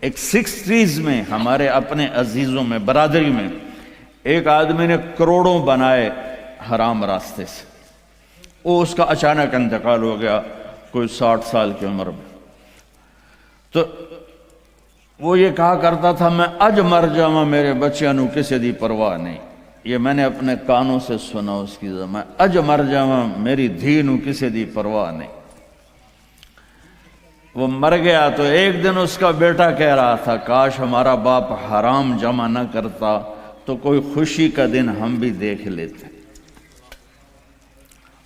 ایک 60s میں ہمارے اپنے عزیزوں میں، برادری میں، ایک آدمی نے کروڑوں بنائے حرام راستے سے، وہ اس کا اچانک انتقال ہو گیا کوئی 60 سال کی عمر میں۔ تو وہ یہ کہا کرتا تھا میں اج مر جاواں میرے بچیاں نو کسی دی پرواہ نہیں، یہ میں نے اپنے کانوں سے سنا اس کی میں اج مر جاواں میری دھی نو کسی دی پرواہ نہیں۔ وہ مر گیا تو ایک دن اس کا بیٹا کہہ رہا تھا کاش ہمارا باپ حرام جمع نہ کرتا تو کوئی خوشی کا دن ہم بھی دیکھ لیتے۔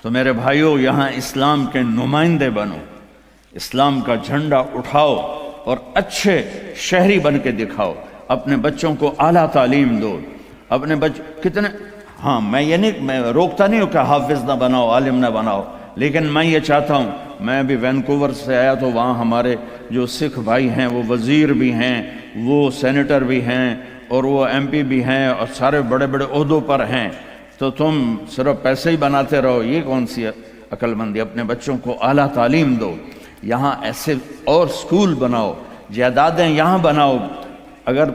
تو میرے بھائیوں، یہاں اسلام کے نمائندے بنو، اسلام کا جھنڈا اٹھاؤ اور اچھے شہری بن کے دکھاؤ، اپنے بچوں کو اعلیٰ تعلیم دو، اپنے کتنے میں یہ نہیں، میں روکتا نہیں ہوں کہ حافظ نہ بناؤ، عالم نہ بناؤ، لیکن میں یہ چاہتا ہوں، میں ابھی وینکوور سے آیا تو وہاں ہمارے جو سکھ بھائی ہیں وہ وزیر بھی ہیں، وہ سینیٹر بھی ہیں، اور وہ ایم پی بھی ہیں، اور سارے بڑے بڑے عہدوں پر ہیں، تو تم صرف پیسے ہی بناتے رہو، یہ کون سی عقل مندی؟ اپنے بچوں کو اعلیٰ تعلیم دو، یہاں ایسے اور سکول بناؤ، جائیدادیں یہاں بناؤ، اگر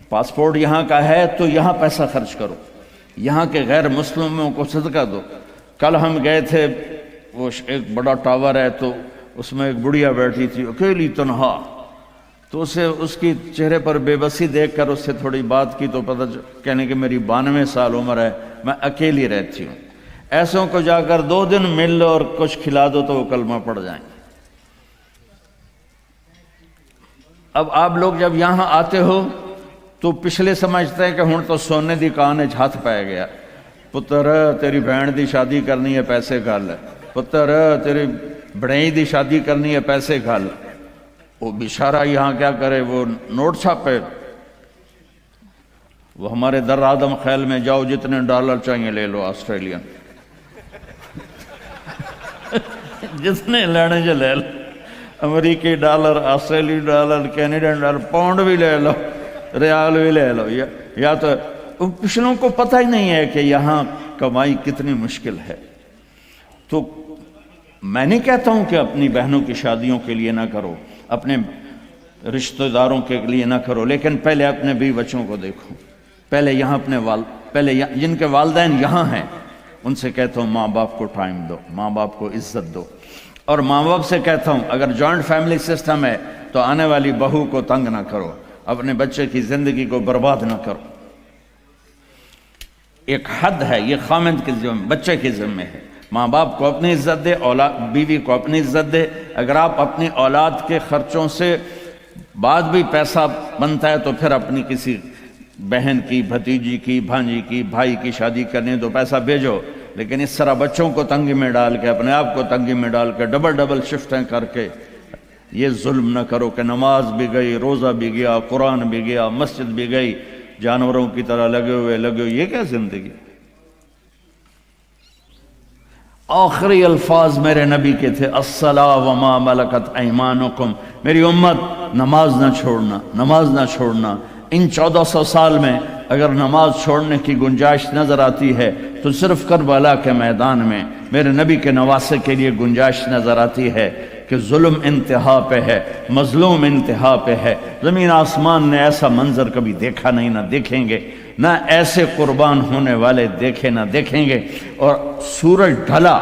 پاسپورٹ یہاں کا ہے تو یہاں پیسہ خرچ کرو، یہاں کے غیر مسلموں کو صدقہ دو۔ کل ہم گئے تھے، وہ ایک بڑا ٹاور ہے تو اس میں ایک بڑھیا بیٹھی تھی اکیلی تنہا، تو اسے اس کی چہرے پر بے بسی دیکھ کر اس سے تھوڑی بات کی تو پتہ کہنے کہ میری 92 سال عمر ہے، میں اکیلی رہتی ہوں۔ ایسوں کو جا کر 2 دن مل لو اور کچھ کھلا دو تو وہ کلمہ پڑھ جائیں۔ اب آپ لوگ جب یہاں آتے ہو تو پچھلے سمجھتے ہیں کہ ہن تو سونے دی کان وچ ہاتھ پائے گیا، پتر تیری بہن دی شادی کرنی ہے پیسے گھل، پتر تیری بڑائی دی شادی کرنی ہے پیسے گھل۔ وہ بیچارہ یہاں کیا کرے، وہ نوٹ چھاپے، وہ ہمارے در آدم خیل میں جاؤ، جتنے ڈالر چاہیے لے لو آسٹریلین، جتنے لینے جو لے لو، امریکی ڈالر، آسٹریلی ڈالر، کینیڈین ڈالر، پاؤنڈ بھی لے لو، ریال بھی لے لو، یا تو پچھلوں کو پتہ ہی نہیں ہے کہ یہاں کمائی کتنی مشکل ہے۔ تو میں نہیں کہتا ہوں کہ اپنی بہنوں کی شادیوں کے لیے نہ کرو، اپنے رشتہ داروں کے لیے نہ کرو، لیکن پہلے اپنے بیوی بچوں کو دیکھو، پہلے یہاں اپنے پہلے جن کے والدین یہاں ہیں ان سے کہتا ہوں ماں باپ کو ٹائم دو، ماں باپ کو عزت دو، اور ماں باپ سے کہتا ہوں اگر جوائنٹ فیملی سسٹم ہے تو آنے والی بہو کو تنگ نہ کرو، اپنے بچے کی زندگی کو برباد نہ کرو۔ ایک حد ہے، یہ خامند کے ذمہ، بچے کے ذمہ ہے، ماں باپ کو اپنی عزت دے، بیوی کو اپنی عزت دے۔ اگر آپ اپنی اولاد کے خرچوں سے بعد بھی پیسہ بنتا ہے تو پھر اپنی کسی بہن کی، بھتیجی کی، بھانجی کی، بھائی کی شادی کرنی تو پیسہ بھیجو، لیکن اس طرح بچوں کو تنگی میں ڈال کے، اپنے آپ کو تنگی میں ڈال کے، ڈبل شفٹیں کر کے یہ ظلم نہ کرو کہ نماز بھی گئی، روزہ بھی گیا، قرآن بھی گیا، مسجد بھی گئی، جانوروں کی طرح لگے ہوئے، یہ کیا زندگی؟ آخری الفاظ میرے نبی کے تھے الصلاۃ وما ملکت ایمانکم، میری امت نماز نہ چھوڑنا، نماز نہ چھوڑنا۔ ان 1400 سال میں اگر نماز چھوڑنے کی گنجائش نظر آتی ہے تو صرف کربلا کے میدان میں میرے نبی کے نواسے کے لیے گنجائش نظر آتی ہے کہ ظلم انتہا پہ ہے، مظلوم انتہا پہ ہے۔ زمین آسمان نے ایسا منظر کبھی دیکھا نہیں، نہ دیکھیں گے، نہ ایسے قربان ہونے والے دیکھے نہ دیکھیں گے۔ اور سورج ڈھلا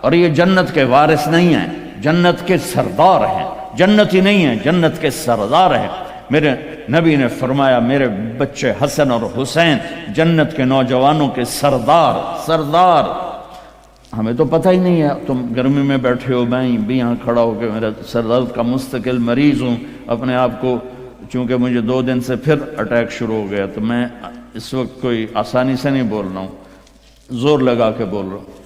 اور یہ جنت کے وارث نہیں ہیں، جنت کے سردار ہیں، جنتی نہیں ہیں، جنت کے سردار ہیں۔ میرے نبی نے فرمایا میرے بچے حسن اور حسین جنت کے نوجوانوں کے سردار۔ ہمیں تو پتہ ہی نہیں ہے، تم گرمی میں بیٹھے ہو، میں بھی یہاں کھڑا ہو کہ میرا سر درد کا مستقل مریض ہوں، اپنے آپ کو، چونکہ مجھے 2 دن سے پھر اٹیک شروع ہو گیا، تو میں اس وقت کوئی آسانی سے نہیں بول رہا ہوں، زور لگا کے بول رہا ہوں،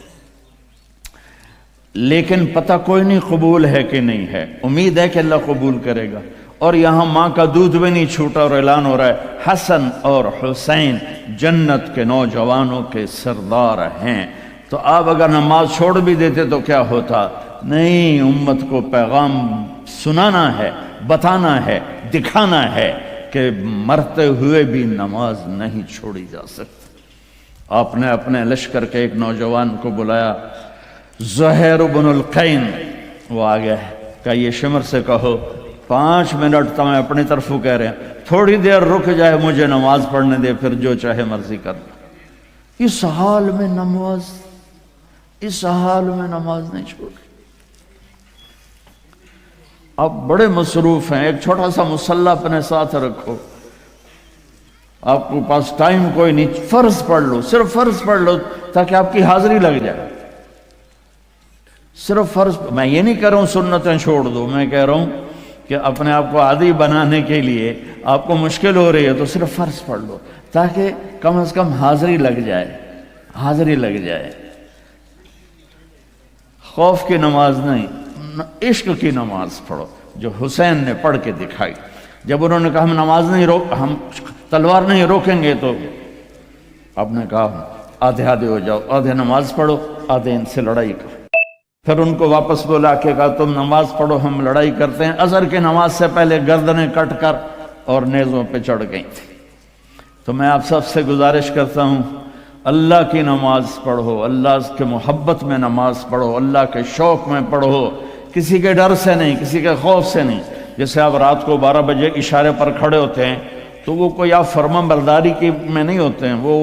لیکن پتہ کوئی نہیں قبول ہے کہ نہیں ہے، امید ہے کہ اللہ قبول کرے گا۔ اور یہاں ماں کا دودھ بھی نہیں چھوٹا اور اعلان ہو رہا ہے حسن اور حسین جنت کے نوجوانوں کے سردار ہیں۔ تو آپ اگر نماز چھوڑ بھی دیتے تو کیا ہوتا؟ نہیں، امت کو پیغام سنانا ہے، بتانا ہے، دکھانا ہے کہ مرتے ہوئے بھی نماز نہیں چھوڑی جا سکتی۔ آپ نے اپنے لشکر کے ایک نوجوان کو بلایا، زہیر بن القین، وہ آ گیا ہے، کہ یہ شمر سے کہو 5 منٹ تو میں اپنی طرف کہہ رہے ہیں، تھوڑی دیر رک جائے مجھے نماز پڑھنے دے، پھر جو چاہے مرضی کر لے۔ اس حال میں نماز نہیں چھوڑ۔ آپ بڑے مصروف ہیں، ایک چھوٹا سا مصلی اپنے ساتھ رکھو، آپ کو پاس ٹائم کوئی نہیں، فرض پڑھ لو، صرف فرض پڑھ لو تاکہ آپ کی حاضری لگ جائے۔ صرف فرض، میں یہ نہیں کہہ رہا ہوں سنتیں چھوڑ دو، میں کہہ رہا ہوں کہ اپنے آپ کو عادی بنانے کے لیے آپ کو مشکل ہو رہی ہے تو صرف فرض پڑھ لو تاکہ کم از کم حاضری لگ جائے۔ خوف کی نماز نہیں، عشق کی نماز پڑھو جو حسین نے پڑھ کے دکھائی۔ جب انہوں نے کہا ہم تلوار نہیں روکیں گے، تو آپ نے کہا آدھے ہو جاؤ، آدھے نماز پڑھو، آدھے ان سے لڑائی کرو۔ پھر ان کو واپس بلا کے کہا تم نماز پڑھو، ہم لڑائی کرتے ہیں۔ عصر کی نماز سے پہلے گردنیں کٹ کر اور نیزوں پہ چڑھ گئی تھی۔ تو میں آپ سب سے گزارش کرتا ہوں، اللہ کی نماز پڑھو، اللہ کے محبت میں نماز پڑھو، اللہ کے شوق میں پڑھو، کسی کے ڈر سے نہیں، کسی کے خوف سے نہیں۔ جیسے آپ رات کو 12 بجے اشارے پر کھڑے ہوتے ہیں تو وہ کوئی آپ فرما برداری کی میں نہیں ہوتے ہیں، وہ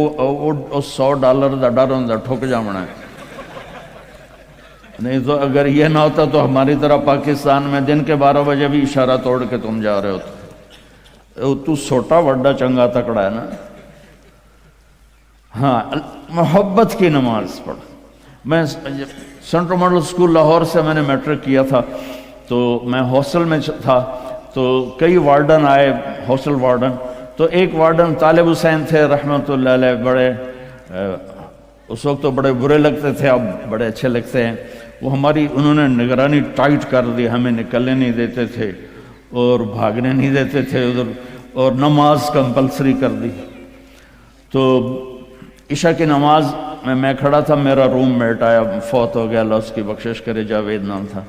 $100 دا ڈر ہوں ٹھک جامنا ہے۔ نہیں تو اگر یہ نہ ہوتا تو ہماری طرح پاکستان میں دن کے 12 بجے بھی اشارہ توڑ کے تم جا رہے ہوتے، تو سوٹا وڈا چنگا تکڑا ہے نا۔ ہاں، محبت کی نماز پڑھ۔ میں سینٹرل ماڈل اسکول لاہور سے میں نے میٹرک کیا تھا، تو میں ہاسٹل میں تھا، تو کئی وارڈن آئے، ہاسٹل وارڈن، تو ایک وارڈن طالب حسین تھے رحمۃ اللہ علیہ، بڑے اس وقت تو بڑے برے لگتے تھے، اب بڑے اچھے لگتے ہیں۔ وہ انہوں نے نگرانی ٹائٹ کر دی، ہمیں نکلنے نہیں دیتے تھے اور بھاگنے نہیں دیتے تھے ادھر، اور نماز کمپلسری کر دی۔ تو عشاء کی نماز میں کھڑا تھا، میرا روم میٹ آیا، فوت ہو گیا، اللہ اس کی بخشش کرے، جاوید نام تھا۔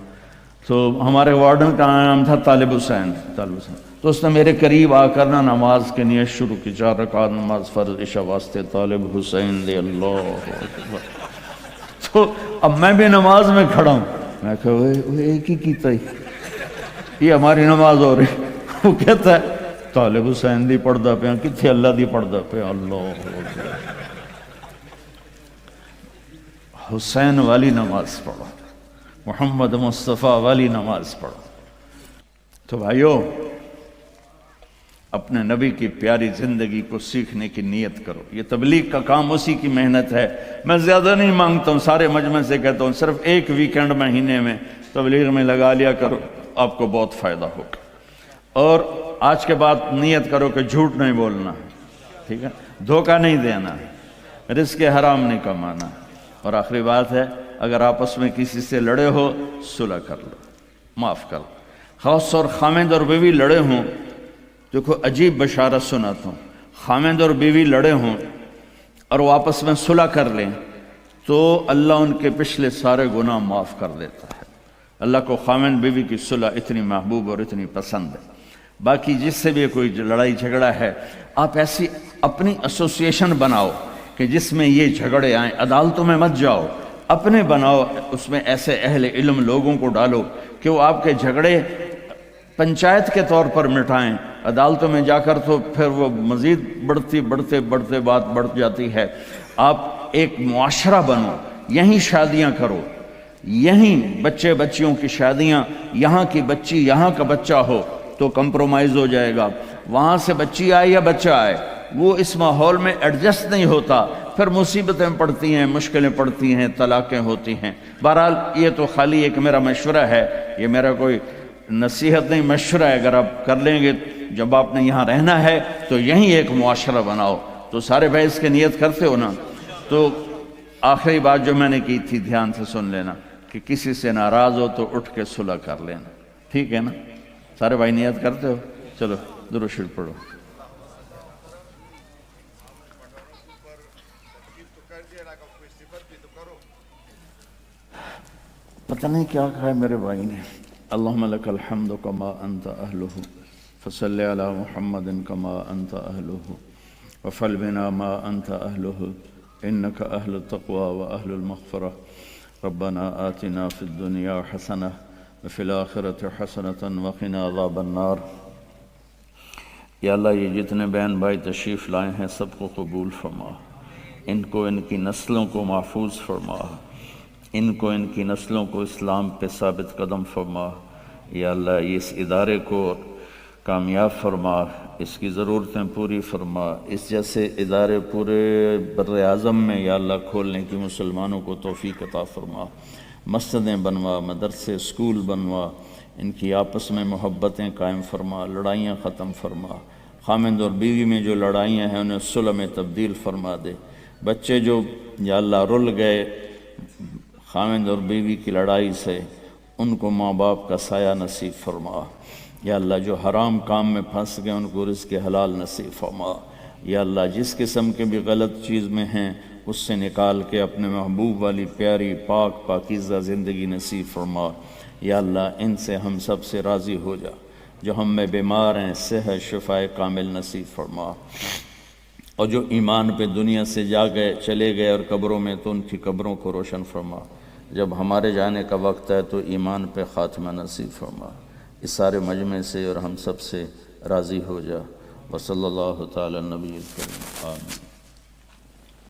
تو ہمارے وارڈن کا نام تھا طالب حسین۔ تو اس نے میرے قریب آ کر نا نماز کی نیت شروع کی، 4 رکعت نماز فرض عشاء واسطے طالب حسین دے، اللہ اکبر۔ تو اب میں بھی نماز میں کھڑا ہوں، میں کہا وہ ایک ہی کیتا ہی، یہ ہماری نماز ہو رہی۔ وہ کہتا ہے طالب حسین دی پڑھدا پیا، کتھے اللہ دی پڑھدا پیا، اللہ اکبر۔ حسین والی نماز پڑھو، محمد مصطفیٰ والی نماز پڑھو۔ تو بھائیو، اپنے نبی کی پیاری زندگی کو سیکھنے کی نیت کرو۔ یہ تبلیغ کا کام اسی کی محنت ہے۔ میں زیادہ نہیں مانگتا ہوں، سارے مجمع سے کہتا ہوں صرف ایک ویکنڈ مہینے میں تبلیغ میں لگا لیا کرو، آپ کو بہت فائدہ ہوگا۔ اور آج کے بعد نیت کرو کہ جھوٹ نہیں بولنا، ٹھیک ہے، دھوکہ نہیں دینا، رزق حرام نہیں کمانا۔ اور آخری بات ہے، اگر آپس میں کسی سے لڑے ہو، صلح کر لو، معاف کر لو۔ خاص طور خامند اور بیوی لڑے ہوں، دیکھو عجیب بشارت سناتا ہوں، خامند اور بیوی لڑے ہوں اور وہ آپس میں صلح کر لیں تو اللہ ان کے پچھلے سارے گناہ معاف کر دیتا ہے۔ اللہ کو خامند بیوی کی صلح اتنی محبوب اور اتنی پسند ہے۔ باقی جس سے بھی کوئی لڑائی جھگڑا ہے، آپ ایسی اپنی ایسوسیشن بناؤ کہ جس میں یہ جھگڑے آئیں، عدالتوں میں مت جاؤ، اپنے بناؤ، اس میں ایسے اہل علم لوگوں کو ڈالو کہ وہ آپ کے جھگڑے پنچایت کے طور پر مٹائیں۔ عدالتوں میں جا کر تو پھر وہ مزید بڑھتے بات بڑھ جاتی ہے۔ آپ ایک معاشرہ بنو، یہیں شادیاں کرو، یہیں بچے بچیوں کی شادیاں، یہاں کی بچی یہاں کا بچہ ہو تو کمپرومائز ہو جائے گا۔ وہاں سے بچی آئے یا بچہ آئے، وہ اس ماحول میں ایڈجسٹ نہیں ہوتا، پھر مصیبتیں پڑتی ہیں، مشکلیں پڑتی ہیں، طلاقیں ہوتی ہیں۔ بہرحال یہ تو خالی ایک میرا مشورہ ہے، یہ میرا کوئی نصیحت نہیں، مشورہ ہے۔ اگر آپ کر لیں گے، جب آپ نے یہاں رہنا ہے تو یہیں ایک معاشرہ بناؤ۔ تو سارے بھائی اس کے نیت کرتے ہو نا؟ تو آخری بات جو میں نے کی تھی دھیان سے سن لینا کہ کسی سے ناراض ہو تو اٹھ کے صلح کر لینا، ٹھیک ہے نا؟ سارے بھائی نیت کرتے ہو؟ چلو درود شریف پڑھو۔ پتہ نہیں کیا کہا ہے میرے بھائی نے۔ اللہم لک الحمد کما انت اہلہ فصلی علی محمد کما انت اہلہ وفعل بنا ما انت اہلہ انک اہل التقوی و اہل المغفرہ ربنا آتنا فی الدنیا حسنہ وفی الآخرۃ حسنۃ وقنا عذاب النار۔ یا اللہ یہ جتنے بہن بھائی تشریف لائے ہیں سب کو قبول فرما، ان کو ان کی نسلوں کو محفوظ فرما، ان کو ان کی نسلوں کو اسلام پہ ثابت قدم فرما۔ یا اللہ اس ادارے کو کامیاب فرما، اس کی ضرورتیں پوری فرما، اس جیسے ادارے پورے بر اعظم میں یا اللہ کھولنے کی مسلمانوں کو توفیق عطا فرما۔ مسجدیں بنوا، مدرسے، اسکول بنوا، ان کی آپس میں محبتیں قائم فرما، لڑائیاں ختم فرما۔ خامند اور بیوی میں جو لڑائیاں ہیں انہیں صلح میں تبدیل فرما دے۔ بچے جو یا اللہ رل گئے خامند اور بیوی کی لڑائی سے، ان کو ماں باپ کا سایہ نصیب فرما۔ یا اللہ جو حرام کام میں پھنس گئے ان کو رزق حلال نصیب فرما۔ یا اللہ جس قسم کے بھی غلط چیز میں ہیں اس سے نکال کے اپنے محبوب والی پیاری پاک پاکیزہ زندگی نصیب فرما۔ یا اللہ ان سے ہم سب سے راضی ہو جا، جو ہم میں بیمار ہیں صحت شفائے کامل نصیب فرما، اور جو ایمان پہ دنیا سے جا گئے چلے گئے اور قبروں میں تو ان کی قبروں کو روشن فرما۔ جب ہمارے جانے کا وقت ہے تو ایمان پہ خاتمہ نصیب فرما۔ اس سارے مجمع سے اور ہم سب سے راضی ہو جا۔ وصلی اللہ تعالی نبی الکریم آمین۔